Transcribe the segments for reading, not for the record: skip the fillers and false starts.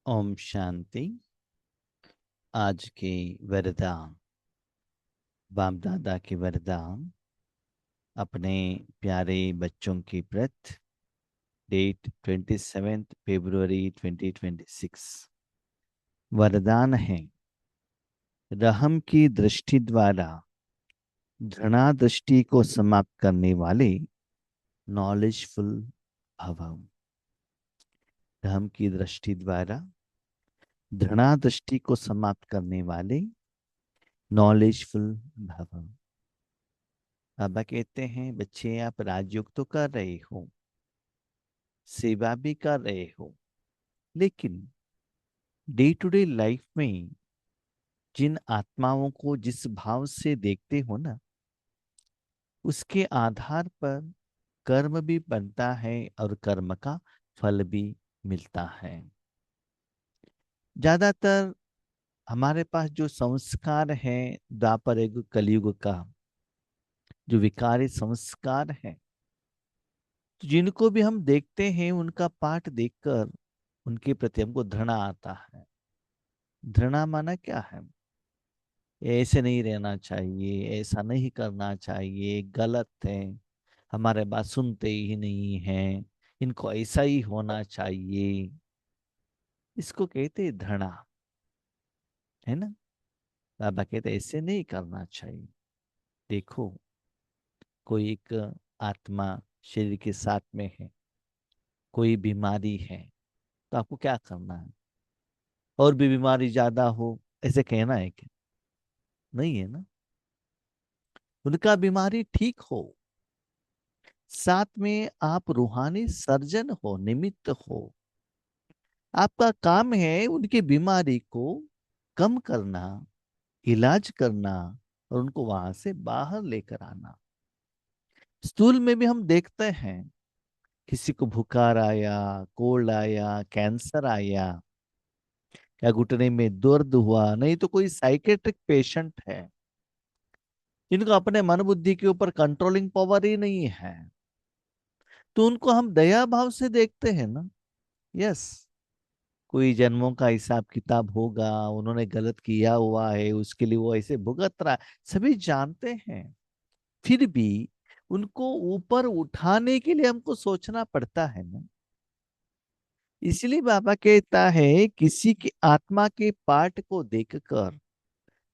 ओम शांति। आज के वरदान, बाप दादा के वरदान अपने प्यारे बच्चों की प्रति, डेट 27 फरवरी 2026। वरदान है, रहम की दृष्टि द्वारा घृणा दृष्टि को समाप्त करने वाले नॉलेजफुल भव। रहम की दृष्टि द्वारा घृणा दृष्टि को समाप्त करने वाले नॉलेजफुल भव। बाबा कहते हैं, बच्चे आप राजयोग तो कर रहे हो, सेवा भी कर रहे हो, लेकिन डे टू डे लाइफ में जिन आत्माओं को जिस भाव से देखते हो ना, उसके आधार पर कर्म भी बनता है और कर्म का फल भी मिलता है। ज्यादातर हमारे पास जो संस्कार है द्वापर युग कलयुग का, जो विकारी संस्कार है, तो जिनको भी हम देखते हैं उनका पाठ देखकर उनके प्रति हमको घृणा आता है। घृणा माना क्या है? ऐसे नहीं रहना चाहिए, ऐसा नहीं करना चाहिए, गलत है, हमारे बात सुनते ही नहीं है, इनको ऐसा ही होना चाहिए। इसको कहते हैं घृणा, है ना। बाबा कहते ऐसे नहीं करना चाहिए। देखो, कोई एक आत्मा शरीर के साथ में है, कोई बीमारी है, तो आपको क्या करना है? और भी बीमारी ज्यादा हो ऐसे कहना है क्या? नहीं है ना। उनका बीमारी ठीक हो, साथ में आप रूहानी सर्जन हो, निमित्त हो। आपका काम है उनकी बीमारी को कम करना, इलाज करना और उनको वहां से बाहर लेकर आना। स्थूल में भी हम देखते हैं, किसी को बुखार आया, कोल्ड आया, कैंसर आया, या घुटने में दर्द हुआ, नहीं तो कोई साइकेट्रिक पेशेंट है जिनको अपने मन बुद्धि के ऊपर कंट्रोलिंग पावर ही नहीं है, तो उनको हम दया भाव से देखते हैं ना। यस, कोई जन्मों का हिसाब किताब होगा, उन्होंने गलत किया हुआ है, उसके लिए वो ऐसे भुगत रहा है, सभी जानते हैं। फिर भी उनको ऊपर उठाने के लिए हमको सोचना पड़ता है ना। इसलिए बाबा कहता है, किसी की आत्मा के पाठ को देखकर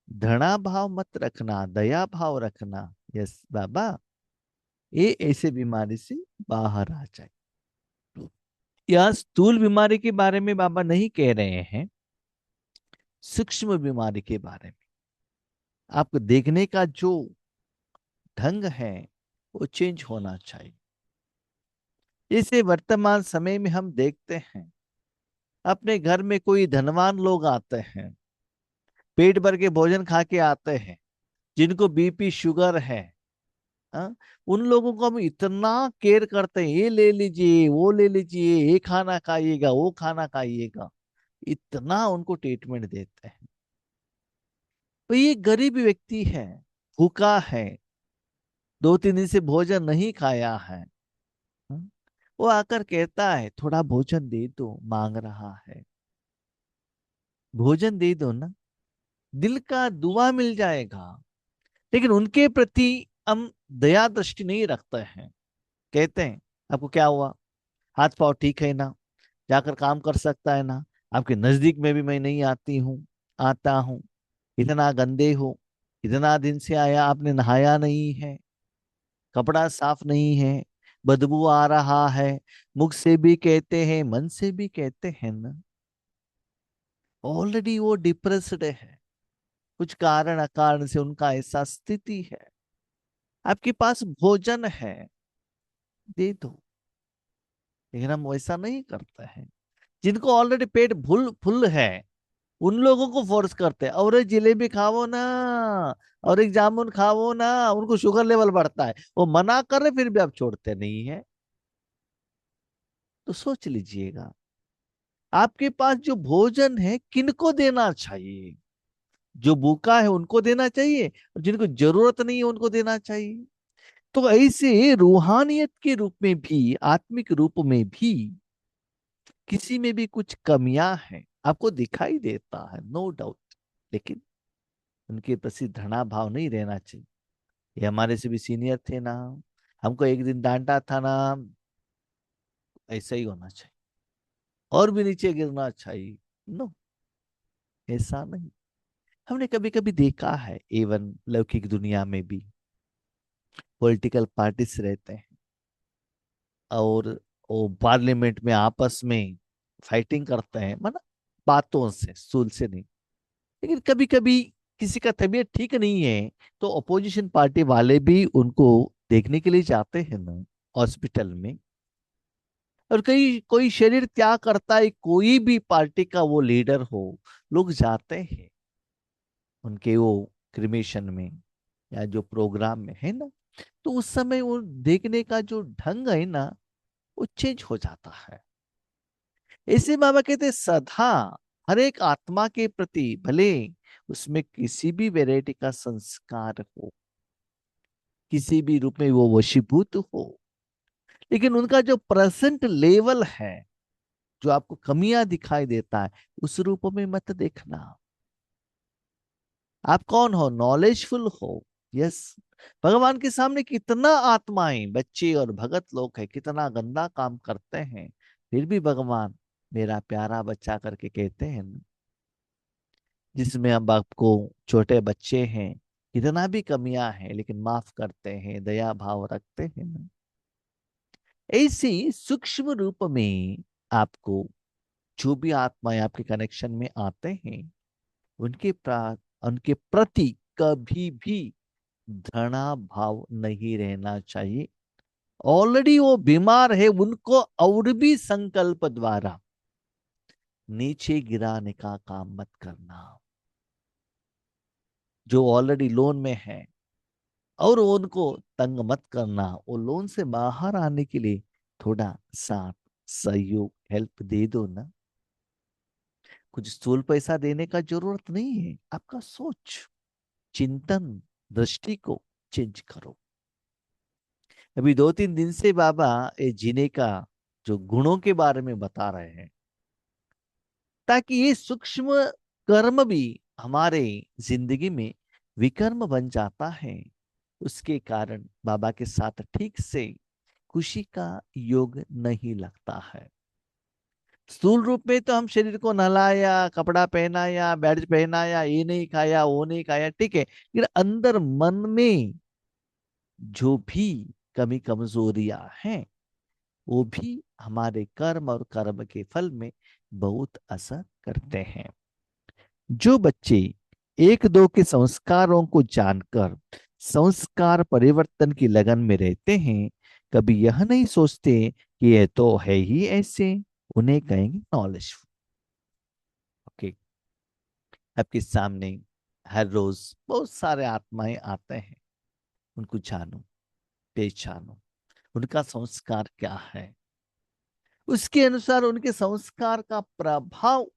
घृणा भाव मत रखना, दया भाव रखना। यस बाबा, ये ऐसे बीमारी से बाहर आ जाए। यह स्थूल बीमारी के बारे में बाबा नहीं कह रहे हैं, सूक्ष्म बीमारी के बारे में। आपको देखने का जो ढंग है वो चेंज होना चाहिए। इसे वर्तमान समय में हम देखते हैं, अपने घर में कोई धनवान लोग आते हैं, पेट भर के भोजन खा के आते हैं, जिनको बीपी शुगर है, हाँ? उन लोगों को हम इतना केयर करते हैं, ये ले लीजिए, वो ले लीजिए, ये खाना खाइएगा, वो खाना खाइएगा, इतना उनको ट्रीटमेंट देते हैं। तो ये गरीब व्यक्ति है, भूखा है, 2-3 दिन से भोजन नहीं खाया है, हाँ? वो आकर कहता है थोड़ा भोजन दे दो, मांग रहा है, भोजन दे दो ना, दिल का दुआ मिल जाएगा। लेकिन उनके प्रति हम दया दृष्टि नहीं रखते हैं। कहते हैं, आपको क्या हुआ, हाथ पांव ठीक है ना, जाकर काम कर सकता है ना, आपके नजदीक में भी मैं नहीं आती हूँ, आता हूँ, इतना गंदे हो, इतना दिन से आया, आपने नहाया नहीं है, कपड़ा साफ नहीं है, बदबू आ रहा है। मुख से भी कहते हैं, मन से भी कहते हैं ना। ऑलरेडी वो डिप्रेस्ड है, कुछ कारण अकारण से उनका ऐसा स्थिति है। आपके पास भोजन है, दे दो। लेकिन हम वैसा नहीं करते हैं। जिनको ऑलरेडी पेट फुल फुल है, उन लोगों को फोर्स करते हैं, और एक जिलेबी खाओ ना, और एक जामुन खाओ ना, उनको शुगर लेवल बढ़ता है, वो मना कर रहे फिर भी आप छोड़ते नहीं है। तो सोच लीजिएगा, आपके पास जो भोजन है किनको देना चाहिए? जो भूखा है उनको देना चाहिए, और जिनको जरूरत नहीं है उनको देना चाहिए। तो ऐसे रूहानियत के रूप में भी, आत्मिक रूप में भी किसी में भी कुछ कमियां हैं, आपको दिखाई देता है, नो डाउट, लेकिन उनके प्रति घृणा भाव नहीं रहना चाहिए। ये हमारे से भी सीनियर थे ना, हमको एक दिन डांटा था ना, ऐसा ही होना चाहिए, और भी नीचे गिरना चाहिए। नो, ऐसा नहीं। हमने कभी कभी देखा है, एवं लौकिक दुनिया में भी पॉलिटिकल पार्टीज रहते हैं, और वो पार्लियामेंट में आपस में फाइटिंग करते हैं, मतलब बातों से, सूल से नहीं। लेकिन कभी कभी किसी का तबीयत ठीक नहीं है, तो अपोजिशन पार्टी वाले भी उनको देखने के लिए जाते हैं ना, हॉस्पिटल में। और कई कोई शरीर त्याग करता है, कोई भी पार्टी का वो लीडर हो, लोग जाते हैं उनके वो क्रिमेशन में या जो प्रोग्राम में है ना। तो उस समय वो देखने का जो ढंग है ना, वो चेंज हो जाता है। ऐसे बाबा कहते हैं, सदा हर एक आत्मा के प्रति, भले उसमें किसी भी वैरायटी का संस्कार हो, किसी भी रूप में वो वशीभूत हो, लेकिन उनका जो प्रेजेंट लेवल है, जो आपको कमियां दिखाई देता है, उस रूप में मत देखना। आप कौन हो? नॉलेजफुल हो। यस। भगवान के सामने कितना आत्माएं, बच्चे और भगत लोग हैं, कितना गंदा काम करते हैं, फिर भी भगवान मेरा प्यारा बच्चा करके कहते हैं ना। जिसमें अब आपको छोटे बच्चे हैं, कितना भी कमियां हैं, लेकिन माफ करते हैं, दया भाव रखते हैं ना। ऐसी सूक्ष्म रूप में आपको जो भी आत्माएं आपके कनेक्शन में आते हैं, उनके उनके प्रति कभी भी घृणा भाव नहीं रहना चाहिए। ऑलरेडी वो बीमार है, उनको और भी संकल्प द्वारा नीचे गिराने का काम मत करना। जो ऑलरेडी लोन में है, और उनको तंग मत करना, वो लोन से बाहर आने के लिए थोड़ा साथ, सहयोग, हेल्प दे दो ना। कुछ स्थूल पैसा देने का जरूरत नहीं है, आपका सोच, चिंतन, दृष्टि को चेंज करो। अभी 2-3 दिन से बाबा ये जीने का जो गुणों के बारे में बता रहे हैं, ताकि ये सूक्ष्म कर्म भी हमारे जिंदगी में विकर्म बन जाता है। उसके कारण बाबा के साथ ठीक से खुशी का योग नहीं लगता है। स्थूल रूप में तो हम शरीर को नहलाया, कपड़ा पहनाया, बैड पहनाया, ये नहीं खाया, वो नहीं खाया, ठीक है, लेकिन अंदर मन में जो भी कमी कमजोरियां हैं, वो भी हमारे कर्म और कर्म के फल में बहुत असर करते हैं। जो बच्चे एक दो के संस्कारों को जानकर संस्कार परिवर्तन की लगन में रहते हैं, कभी यह नहीं सोचते कि यह तो है ही ऐसे, उन्हें कहेंगे नॉलेज। ओके। आपके सामने हर रोज बहुत सारे आत्माएं आते हैं, उनको जानो, पहचानो, उनका संस्कार क्या है, उसके अनुसार उनके संस्कार का प्रभाव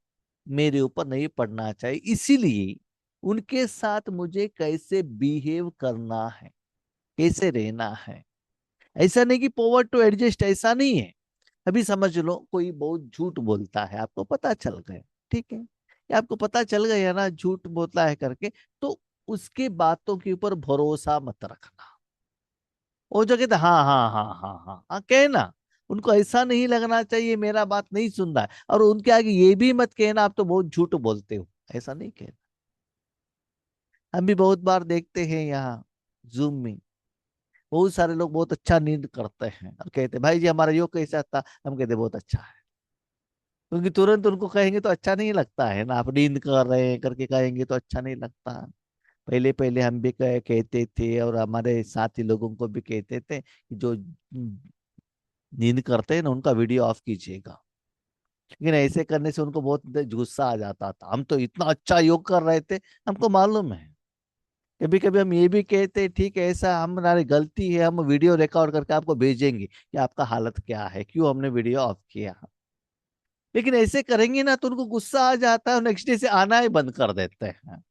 मेरे ऊपर नहीं पड़ना चाहिए। इसीलिए उनके साथ मुझे कैसे बिहेव करना है, कैसे रहना है। ऐसा नहीं कि पोवर टू एडजस्ट, ऐसा नहीं है। अभी समझ लो कोई बहुत झूठ बोलता है, आपको पता चल गया, ठीक है, या आपको पता चल गया ना झूठ बोलता है करके, तो उसके बातों के ऊपर भरोसा मत रखना। वो जो कहते हाँ हाँ हाँ हाँ हाँ हाँ कहना, उनको ऐसा नहीं लगना चाहिए मेरा बात नहीं सुन रहा है, और उनके आगे ये भी मत कहना आप तो बहुत झूठ बोलते हो, ऐसा नहीं कहना। हम भी बहुत बार देखते हैं यहाँ जूम में, बहुत सारे लोग बहुत अच्छा नींद करते हैं और कहते हैं भाई जी हमारा योग कैसा था, हम कहते बहुत अच्छा है। क्योंकि तुरंत उनको कहेंगे तो अच्छा नहीं लगता है ना, आप नींद कर रहे हैं करके कहेंगे तो अच्छा नहीं लगता। पहले पहले हम भी कहते थे, और हमारे साथी लोगों को भी कहते थे कि जो नींद करते हैं ना, उनका वीडियो ऑफ कीजिएगा। लेकिन ऐसे करने से उनको बहुत गुस्सा आ जाता था, हम तो इतना अच्छा योग कर रहे थे, हमको मालूम है। कभी कभी हम ये भी कहते हैं ठीक है, ऐसा हमारी गलती है, हम वीडियो रिकॉर्ड करके आपको भेजेंगे कि आपका हालत क्या है, क्यों हमने वीडियो ऑफ किया। लेकिन ऐसे करेंगे ना तो उनको गुस्सा आ जाता है और नेक्स्ट डे से आना ही बंद कर देते हैं,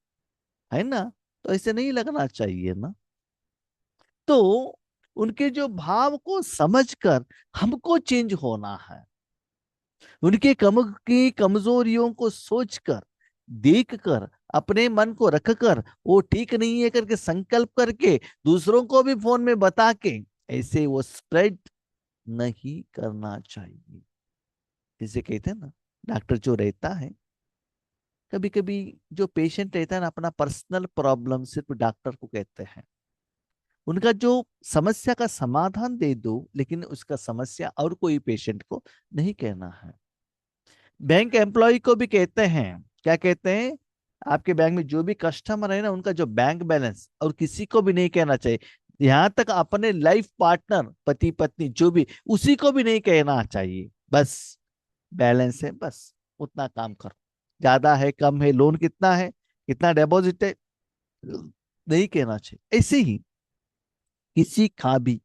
है ना। तो ऐसे नहीं लगना चाहिए ना। तो उनके जो भाव को समझकर हमको चेंज होना है। उनके की कमजोरियों को सोचकर, देखकर, अपने मन को रखकर, वो ठीक नहीं है करके संकल्प करके दूसरों को भी फोन में बता के ऐसे वो स्प्रेड नहीं करना चाहिए। इसे कहते हैं ना, डॉक्टर जो रहता है, कभी कभी जो पेशेंट रहता है ना, अपना पर्सनल प्रॉब्लम सिर्फ डॉक्टर को कहते हैं। उनका जो समस्या का समाधान दे दो, लेकिन उसका समस्या और कोई पेशेंट को नहीं कहना है। बैंक एम्प्लॉय को भी कहते हैं, क्या कहते हैं, आपके बैंक में जो भी कस्टमर है ना, उनका जो बैंक बैलेंस और किसी को भी नहीं कहना चाहिए। यहां तक अपने लाइफ पार्टनर, पति पत्नी जो भी, उसी को भी नहीं कहना चाहिए। बस बैलेंस है, बस उतना काम करो, ज्यादा है कम है, लोन कितना है, कितना डिपॉजिट है, नहीं कहना चाहिए। ऐसे ही किसी का भी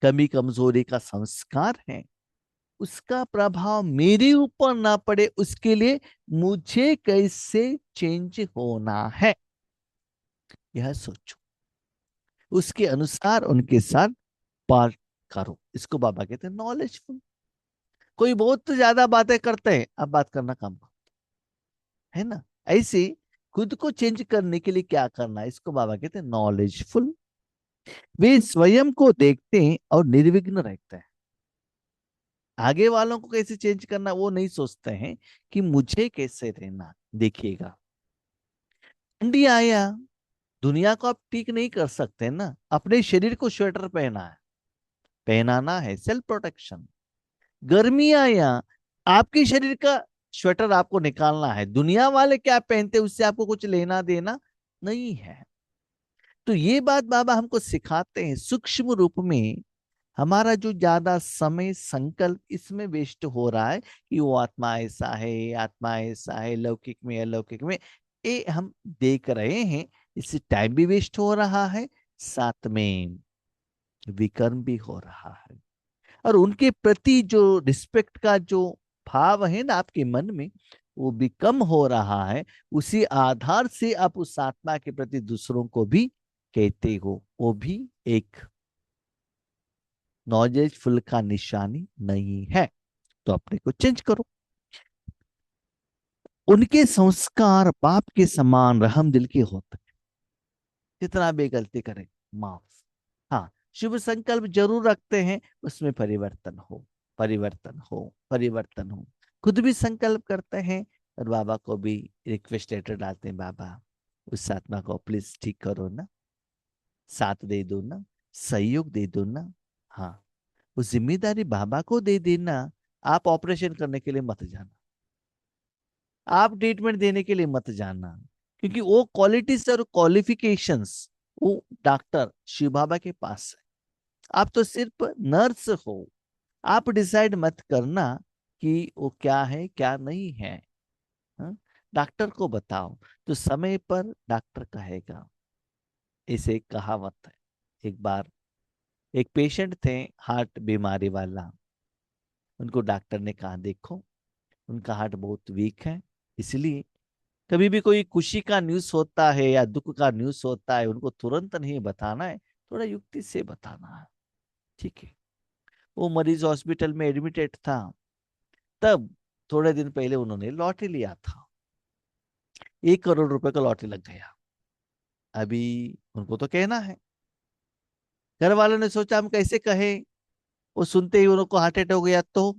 कमी कमजोरी का संस्कार है, उसका प्रभाव मेरे ऊपर ना पड़े, उसके लिए मुझे कैसे चेंज होना है, यह सोचो, उसके अनुसार उनके साथ बात करो। इसको बाबा कहते हैं नॉलेजफुल। कोई बहुत ज्यादा बातें करते हैं, अब बात करना कम करो, है ना। ऐसे खुद को चेंज करने के लिए क्या करना है, इसको बाबा कहते हैं नॉलेजफुल। वे स्वयं को देखते हैं और निर्विघ्न रहते हैं। आगे वालों को कैसे चेंज करना वो नहीं सोचते हैं कि मुझे कैसे रहना। देखिएगा, ठंडी आया, दुनिया को आप ठीक नहीं कर सकते ना, अपने शरीर को स्वेटर पहना है, पहनाना है, सेल्फ प्रोटेक्शन। गर्मी आया, आपके शरीर का स्वेटर आपको निकालना है, दुनिया वाले क्या पहनते उससे आपको कुछ लेना देना नहीं है। तो ये बात बाबा हमको सिखाते हैं सूक्ष्म रूप में। हमारा जो ज्यादा समय संकल्प इसमें वेस्ट हो रहा है कि वो आत्मा ऐसा है, आत्मा ऐसा है, लौकिक में अलौकिक में, ये हम देख रहे हैं। इससे टाइम भी वेस्ट हो रहा है, साथ में विकर्म भी हो रहा है। और उनके प्रति जो रिस्पेक्ट का जो भाव है ना आपके मन में, वो भी कम हो रहा है। उसी आधार से आप उस आत्मा के प्रति दूसरों को भी कहते हो, वो भी एक नॉलेजफुल का निशानी नहीं है। तो अपने को चेंज करो। उनके संस्कार बाप के समान रहम दिल के होते हैं, जितना भी गलती करे माफ। हाँ, शुभ संकल्प जरूर रखते हैं, उसमें परिवर्तन हो, परिवर्तन हो, परिवर्तन हो। खुद भी संकल्प करते हैं और बाबा को भी रिक्वेस्ट लेटर डालते हैं, बाबा उस आत्मा को प्लीज ठीक करो ना, साथ दे दो ना, सहयोग दे दो ना। हाँ, वो जिम्मेदारी बाबा को दे देना। आप ऑपरेशन करने के लिए मत जाना, आप ट्रीटमेंट देने के लिए मत जाना, क्योंकि वो क्वालिटीज और क्वालिफिकेशंस वो डॉक्टर शिव बाबा के पास है। आप तो सिर्फ नर्स हो। आप डिसाइड मत करना कि वो क्या है क्या नहीं है। हाँ? डॉक्टर को बताओ तो समय पर डॉक्टर कहेगा। इसे एक कहावत है। एक बार एक पेशेंट थे, हार्ट बीमारी वाला। उनको डॉक्टर ने कहा देखो, उनका हार्ट बहुत वीक है, इसलिए कभी भी कोई खुशी का न्यूज़ होता है या दुख का न्यूज़ होता है, उनको तुरंत नहीं बताना है, थोड़ा युक्ति से बताना है। ठीक है। वो मरीज हॉस्पिटल में एडमिटेड था, तब थोड़े दिन पहले उन्होंने लॉटरी लिया था, 1 करोड़ रुपए का लॉटरी लग गया। अभी उनको तो कहना है, घर वालों ने सोचा हम कैसे कहें, वो सुनते ही उनको हार्ट अटैक हो गया। तो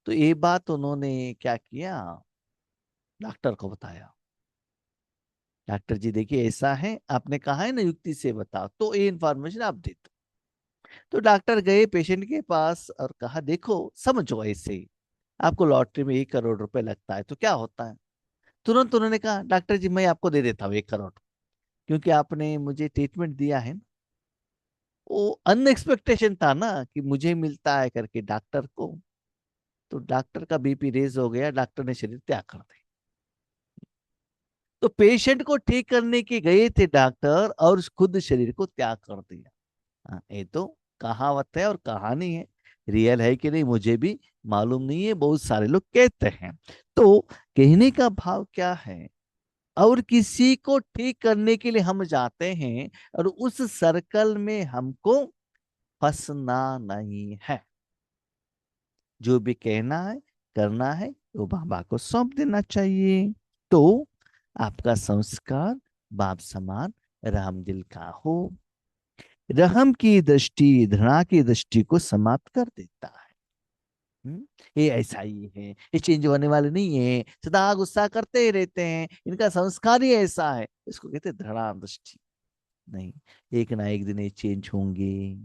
ये बात उन्होंने क्या किया, डॉक्टर को बताया। डॉक्टर जी देखिए ऐसा है, आपने कहा है ना युक्ति से बताओ, तो ये इंफॉर्मेशन आप दे दो। तो डॉक्टर गए पेशेंट के पास और कहा देखो समझो, ऐसे ही आपको लॉटरी में 1 करोड़ रुपए लगता है तो क्या होता है। तुरंत उन्होंने कहा डॉक्टर जी मैं आपको दे देता हूँ 1 करोड़, क्योंकि आपने मुझे ट्रीटमेंट दिया है ना। वो अनएक्सपेक्टेशन था ना कि मुझे मिलता है करके डॉक्टर को। तो डॉक्टर का बीपी रेज हो गया, डॉक्टर ने शरीर त्याग कर दिया। तो पेशेंट को ठीक करने के गए थे डॉक्टर और खुद शरीर को त्याग कर दिया। हाँ, ये तो कहावत है और कहानी है, रियल है कि नहीं मुझे भी मालूम नहीं है, बहुत सारे लोग कहते हैं। तो कहने का भाव क्या है, और किसी को ठीक करने के लिए हम जाते हैं और उस सर्कल में हमको फंसना नहीं है। जो भी कहना है करना है वो बाबा को सौंप देना चाहिए। तो आपका संस्कार बाप समान रहम दिल का हो। रहम की दृष्टि घृणा की दृष्टि को समाप्त कर देता है। ये ऐसा ही है, ये चेंज होने वाले नहीं है, सदा गुस्सा करते ही रहते हैं, इनका संस्कार ही ऐसा है, इसको कहते हैं घृणा दृष्टि। नहीं, एक ना एक दिन ये चेंज होंगे,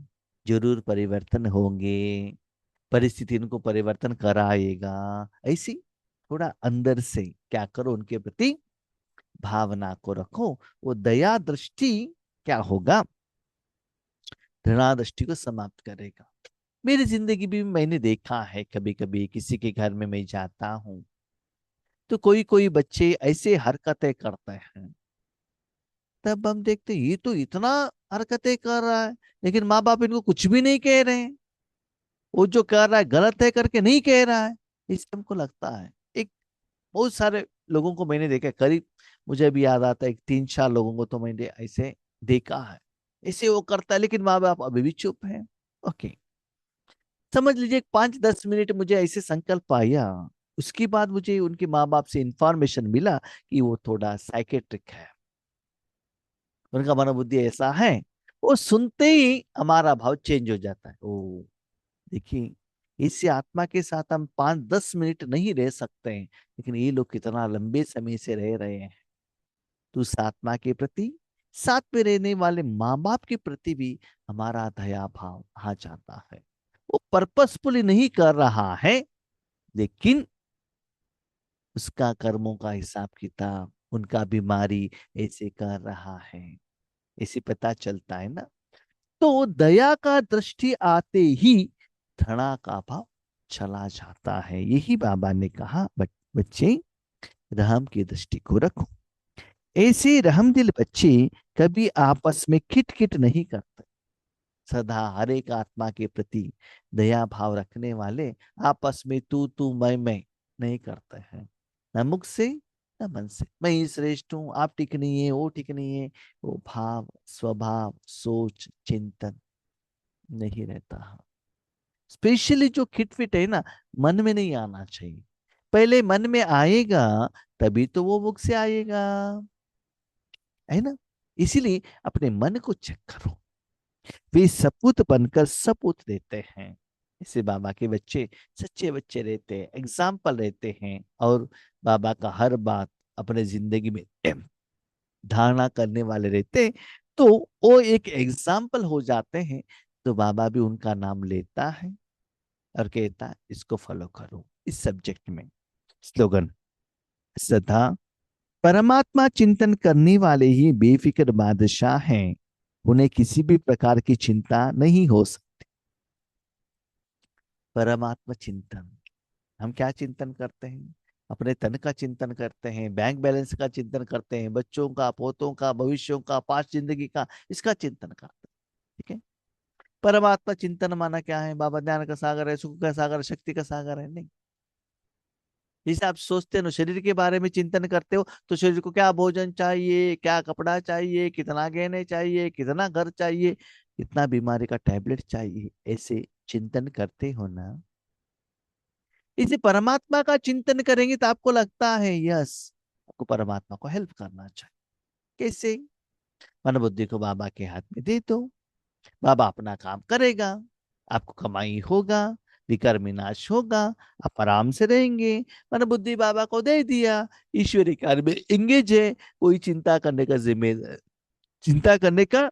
जरूर परिवर्तन होंगे, परिस्थिति इनको परिवर्तन कराएगा। ऐसी थोड़ा अंदर से क्या करो, उनके प्रति भावना को रखो, वो दया दृष्टि क्या होगा, घृणा दृष्टि को समाप्त करेगा। मेरी जिंदगी भी मैंने देखा है, कभी कभी किसी के घर में मैं जाता हूँ तो कोई कोई बच्चे ऐसे हरकतें करते हैं, तब हम देखते हैं, ये तो इतना हरकतें कर रहा है, लेकिन माँ बाप इनको कुछ भी नहीं कह रहे हैं। वो जो कर रहा है गलत है करके नहीं कह रहा है। इससे हमको लगता है, एक बहुत सारे लोगों को मैंने देखा है, करीब मुझे भी याद आता है, एक 3-4 लोगों को तो मैंने ऐसे देखा है। ऐसे वो करता है लेकिन माँ बाप अभी भी चुप है। ओके, समझ लीजिए 5-10 मिनट मुझे ऐसे संकल्प आया, उसके बाद मुझे उनके माँ बाप से इंफॉर्मेशन मिला कि वो थोड़ा साइकेट्रिक है, उनका मनोबुद्धि ऐसा है। वो सुनते ही हमारा भाव चेंज हो जाता है। ओ, देखिए, इससे आत्मा के साथ हम 5-10 मिनट नहीं रह सकते हैं, लेकिन ये लोग कितना लंबे समय से रह रहे हैं। तो उस आत्मा के प्रति, साथ में रहने वाले माँ बाप के प्रति भी हमारा दया भाव आ जाता है। वो पर्पसफुली नहीं कर रहा है, लेकिन उसका कर्मों का हिसाब किताब, उनका बीमारी ऐसे कर रहा है, ऐसे पता चलता है ना। तो दया का दृष्टि आते ही घृणा का भाव चला जाता है। यही बाबा ने कहा, बच्चे रहम की दृष्टि को रखो। ऐसे रहम दिल बच्चे कभी आपस में खिटखिट नहीं करते। सदा हर एक आत्मा के प्रति दया भाव रखने वाले आपस में तू मैं नहीं करते हैं, न मुख से न मन से। मैं ही श्रेष्ठ हूं, आप ठीक नहीं है, वो ठीक नहीं है, वो भाव स्वभाव सोच चिंतन नहीं रहता है। स्पेशली जो खिटपिट है ना, मन में नहीं आना चाहिए। पहले मन में आएगा तभी तो वो मुख से आएगा, है ना। इसीलिए अपने मन को चेक करो। वे सपूत बनकर सपूत देते हैं। इसे बाबा के बच्चे सच्चे बच्चे रहते हैं, एग्जाम्पल रहते हैं, और बाबा का हर बात अपने जिंदगी में धारणा करने वाले रहते हैं। तो वो एक एग्जाम्पल हो जाते हैं। तो बाबा भी उनका नाम लेता है और कहता है, इसको फॉलो करो। इस सब्जेक्ट में स्लोगन, सदा परमात्मा चिंतन करने वाले ही बेफिक्र बादशाह हैं, उन्हें किसी भी प्रकार की चिंता नहीं हो सकती। परमात्मा चिंतन, हम क्या चिंतन करते हैं? अपने तन का चिंतन करते हैं, बैंक बैलेंस का चिंतन करते हैं, बच्चों का, पोतों का, भविष्यों का, पास्ट जिंदगी का, इसका चिंतन करते हैं। ठीक है। परमात्मा चिंतन माना क्या है? बाबा ज्ञान का सागर है, सुख का सागर, शक्ति का सागर है? नहीं। जैसे आप सोचते हो शरीर के बारे में चिंतन करते हो, तो शरीर को क्या भोजन चाहिए, क्या कपड़ा चाहिए, कितना गहने चाहिए, कितना घर चाहिए, कितना बीमारी का टैबलेट चाहिए, ऐसे चिंतन करते हो ना। इसे परमात्मा का चिंतन करेंगे तो आपको लगता है यस, आपको परमात्मा को हेल्प करना चाहिए। कैसे? मन बुद्धि को बाबा के हाथ में दे दो, बाबा अपना काम करेगा, आपको कमाई होगा, विकर विनाश होगा, आप आराम से रहेंगे। मन बुद्धि बाबा को दे दिया, ईश्वरी कार्य में इंगेज है, कोई चिंता करने का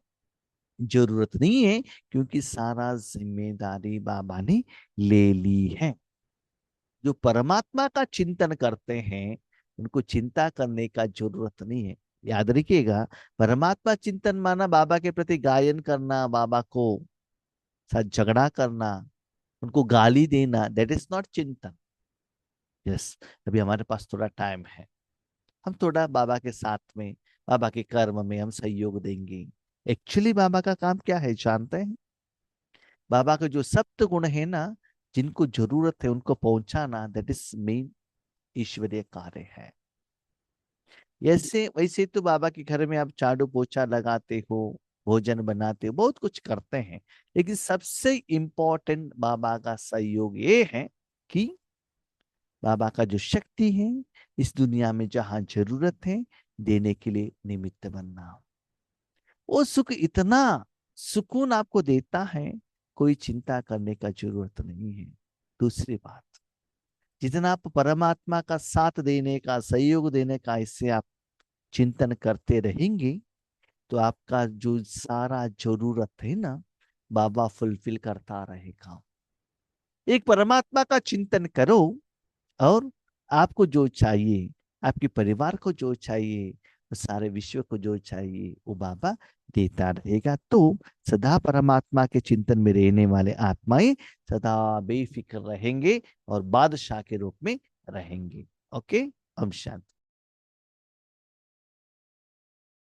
जरूरत नहीं है, क्योंकि सारा जिम्मेदारी बाबा ने ले ली है। जो परमात्मा का चिंतन करते हैं उनको चिंता करने का जरूरत नहीं है। याद रखिएगा, परमात्मा चिंतन माना बाबा के प्रति गायन करना, बाबा को साथ झगड़ा करना, उनको गाली देना, दैट इज नॉट चिंतन। यस, अभी हमारे पास थोड़ा टाइम है, हम थोड़ा बाबा के साथ में, बाबा के कर्म में हम सहयोग देंगे। एक्चुअली बाबा का काम क्या है जानते हैं? बाबा के जो सप्त गुण है ना, जिनको जरूरत है उनको पहुंचाना, दैट इज मेन ईश्वरीय कार्य है। ऐसे वैसे तो बाबा के घर में आप झाड़ू पोछा लगाते हो, भोजन बनाते हो, बहुत कुछ करते हैं, लेकिन सबसे इम्पोर्टेंट बाबा का सहयोग ये है कि बाबा का जो शक्ति है इस दुनिया में जहां जरूरत है देने के लिए निमित्त बनना। वो सुख इतना सुकून आपको देता है, कोई चिंता करने का जरूरत नहीं है। दूसरी बात, जितना आप परमात्मा का साथ देने का, सहयोग देने का इससे आप चिंतन करते रहेंगे, तो आपका जो सारा जरूरत है ना, बाबा फुलफिल करता रहेगा। एक परमात्मा का चिंतन करो, और आपको जो चाहिए, आपके परिवार को जो चाहिए, सारे विश्व को जो चाहिए, वो बाबा देता रहेगा। तो सदा परमात्मा के चिंतन में रहने वाले आत्माएं सदा बेफिक्र रहेंगे और बादशाह के रूप में रहेंगे। ओके, अब शांति।